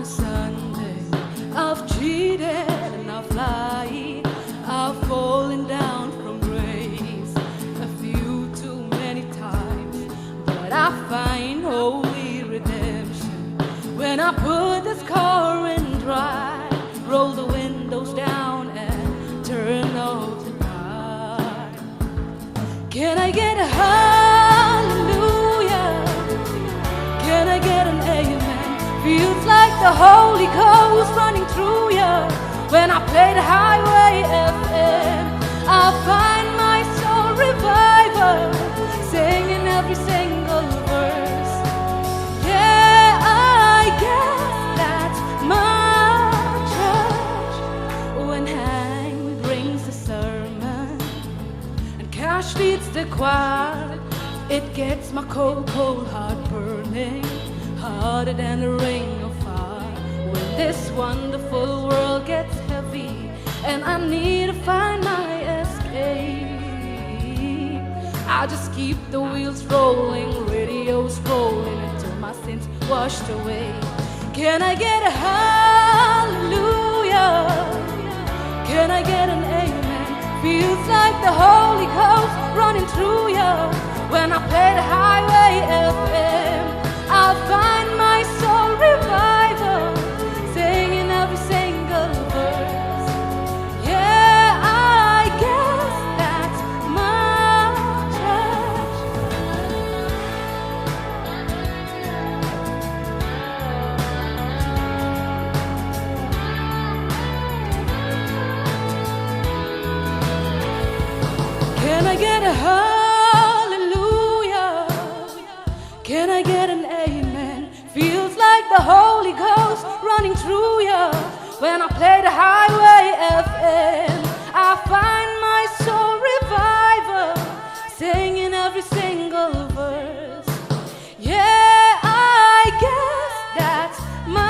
Sunday. I've cheated and I've lied. I've fallen down from grace a few too many times. But I find holy redemption when I put this car in drive, roll the windows down and turn off the light. Can I get a hallelujah? Can I get an amen? Feels like the Holy Ghost running through you. When I play the highway FM, I find my soul revival, singing every single verse. Yeah, I guess that's my church. When Hank brings the sermon and Cash leads the choir, it gets my cold, cold heart burning, harder than a ring of fire. When this wonderful world gets heavy and I need to find my escape, I just keep the wheels rolling, radio's rolling until my sins washed away. Can I get a hallelujah? Can I get an amen? Feels like the Holy Ghost running through you. When I play the highway FM, I find my soul revival, singing every single verse. Yeah, I guess that's my church. Can I get a hallelujah? Can I get an amen? Feels like the Holy Ghost running through you. When I play the highway FM, I find my soul revival, singing every single verse. Yeah, I guess that's my